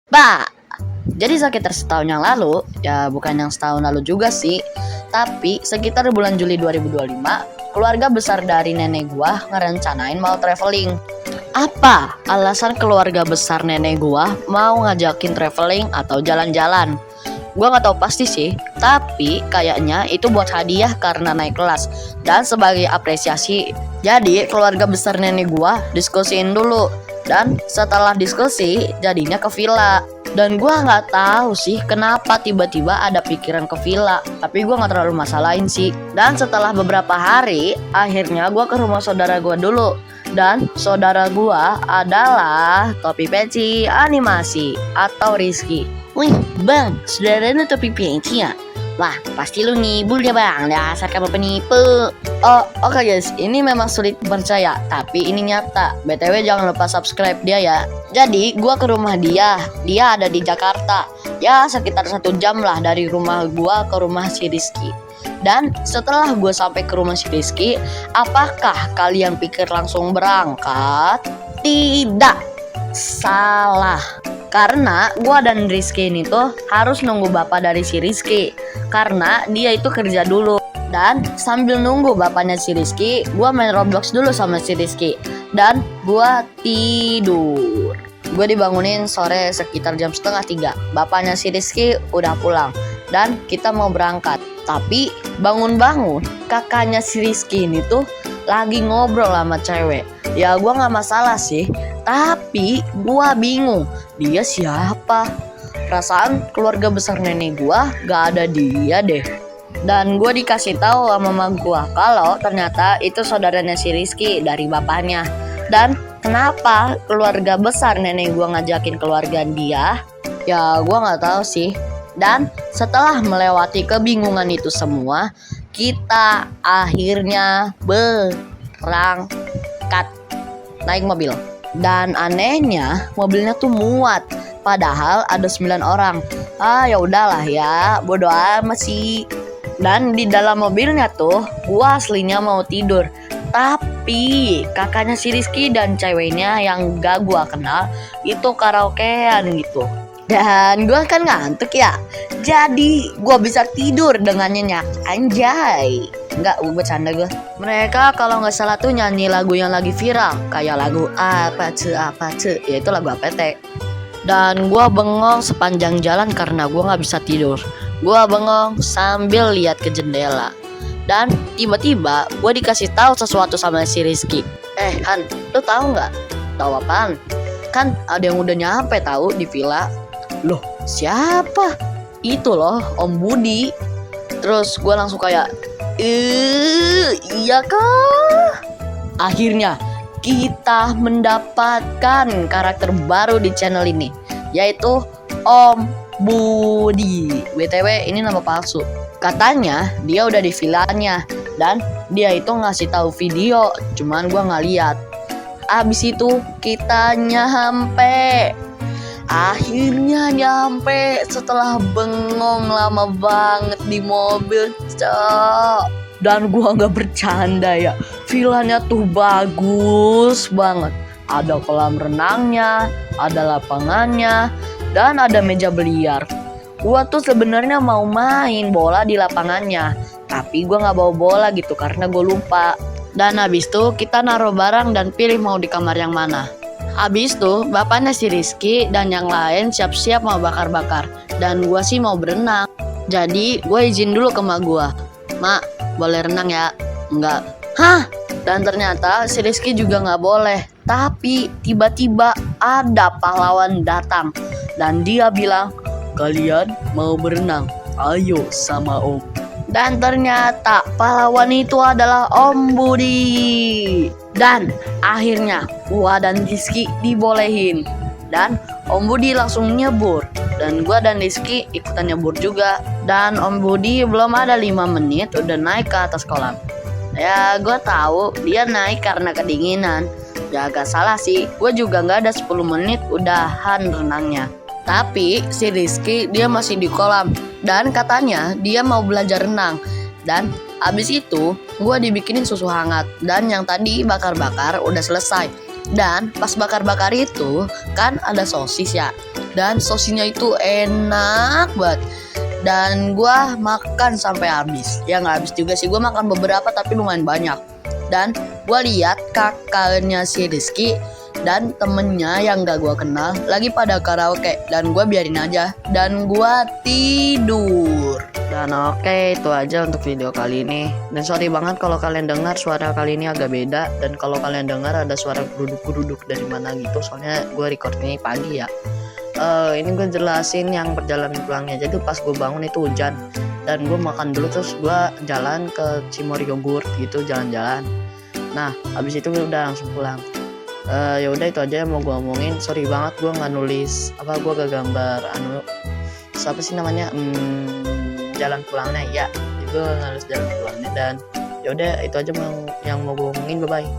Pak, jadi sekitar setahun yang lalu, ya bukan yang setahun lalu juga sih, tapi sekitar bulan Juli 2025, keluarga besar dari nenek gua ngerencanain mau traveling. Apa alasan keluarga besar nenek gua mau ngajakin traveling atau jalan-jalan? Gua nggak tahu pasti sih, tapi kayaknya itu buat hadiah karena naik kelas dan sebagai apresiasi. Jadi keluarga besar nenek gua diskusiin dulu dan setelah diskusi jadinya ke villa. Dan gua nggak tahu sih kenapa tiba-tiba ada pikiran ke villa, tapi gua nggak terlalu masalahin sih. Dan setelah beberapa hari, akhirnya gua ke rumah saudara gua dulu. Dan saudara gua adalah Topi Peci Animasi atau Rizky. Wih bang, saudara lu Topi Peci ya? Wah pasti lu ngibul ya bang, dasar kamu penipu. Oh oke guys, ini memang sulit percaya, tapi ini nyata. BTW jangan lupa subscribe dia ya. Jadi gua ke rumah dia ada di Jakarta. Ya sekitar 1 jam lah dari rumah gua ke rumah si Rizky. Dan setelah gue sampai ke rumah si Rizky, apakah kalian pikir langsung berangkat? Tidak, salah. Karena gue dan Rizky ini tuh harus nunggu bapak dari si Rizky, karena dia itu kerja dulu. Dan sambil nunggu bapaknya si Rizky, gue main Roblox dulu sama si Rizky. Dan gue tidur. Gue dibangunin sore sekitar jam 2:30. Bapaknya si Rizky udah pulang dan kita mau berangkat. Tapi bangun-bangun kakaknya si Rizky ini tuh lagi ngobrol sama cewek. Ya gue gak masalah sih, tapi gue bingung dia siapa. Perasaan keluarga besar nenek gue gak ada dia deh. Dan gue dikasih tahu sama mama gue kalau ternyata itu saudaranya si Rizky dari bapaknya. Dan kenapa keluarga besar nenek gue ngajakin keluarga dia? Ya gue gak tahu sih. Dan setelah melewati kebingungan itu semua, kita akhirnya berangkat naik mobil. Dan anehnya mobilnya tuh muat, padahal ada 9 orang. Ya udahlah ya, bodo amat sih. Dan di dalam mobilnya tuh gua aslinya mau tidur, tapi kakaknya si Rizky dan ceweknya yang gak gua kenal itu karaokean gitu. Dan gue kan ngantuk ya, jadi gue bisa tidur dengan nyenyak. Anjay, nggak bercanda gue. Mereka kalau nggak salah tuh nyanyi lagu yang lagi viral, kayak lagu apa ce, yaitu lagu APT. Dan gue bengong sepanjang jalan karena gue nggak bisa tidur. Gue bengong sambil lihat ke jendela. Dan tiba-tiba gue dikasih tahu sesuatu sama si Rizky. Han, lu tahu nggak? Tahu apaan? Kan ada yang udah nyampe tahu di villa. Loh siapa? Itu loh Om Budi. Terus gue langsung kayak iya kah? Akhirnya kita mendapatkan karakter baru di channel ini, yaitu Om Budi. BTW ini nama palsu. Katanya dia udah di villanya dan dia itu ngasih tahu video, cuman gue nggak lihat. Abis itu kita nyampe. Akhirnya nyampe setelah bengong lama banget di mobil, cok. Dan gua nggak bercanda ya, villanya tuh bagus banget. Ada kolam renangnya, ada lapangannya, dan ada meja biliar. Gua tuh sebenarnya mau main bola di lapangannya, tapi gua nggak bawa bola gitu karena gua lupa. Dan habis itu kita naruh barang dan pilih mau di kamar yang mana. Habis itu bapaknya si Rizky dan yang lain siap-siap mau bakar-bakar. Dan gue sih mau berenang. Jadi gue izin dulu ke mak gue. Mak, boleh renang ya? Enggak. Hah? Dan ternyata si Rizky juga gak boleh. Tapi tiba-tiba ada pahlawan datang. Dan dia bilang, kalian mau berenang? Ayo sama om. Dan ternyata pahlawan itu adalah Om Budi. Dan akhirnya gua dan Rizky dibolehin. Dan Om Budi langsung nyebur. Dan gua dan Rizky ikutan nyebur juga. Dan Om Budi belum ada 5 menit udah naik ke atas kolam. Ya gua tahu dia naik karena kedinginan. Ya agak salah sih, gua juga gak ada 10 menit udahan renangnya. Tapi si Rizky dia masih di kolam. Dan katanya dia mau belajar renang. Dan abis itu gue dibikinin susu hangat. Dan yang tadi bakar-bakar udah selesai. Dan pas bakar-bakar itu kan ada sosis ya. Dan sosisnya itu enak banget. Dan gua makan sampai habis. Ya nggak habis juga sih, gua makan beberapa tapi lumayan banyak. Dan gua lihat kakaknya si Rizky dan temennya yang gak gua kenal lagi pada karaoke, dan gua biarin aja dan gua tidur. Dan oke, itu aja untuk video kali ini. Dan sorry banget kalau kalian dengar suara kali ini agak beda, dan kalau kalian dengar ada suara geruduk-geruduk dari mana gitu, soalnya gue record ini pagi ya. Ini gue jelasin yang perjalanan pulangnya. Jadi pas gue bangun itu hujan, dan gue makan dulu terus gue jalan ke Cimor Yogurt gitu, jalan-jalan. Nah habis itu gue udah langsung pulang. Ya udah itu aja yang mau gue omongin. Sorry banget gue nggak nulis gue gak gambar siapa sih namanya jalan pulangnya ya, itu nulis jalan pulangnya. Dan ya udah itu aja yang mau gue omongin. Bye bye.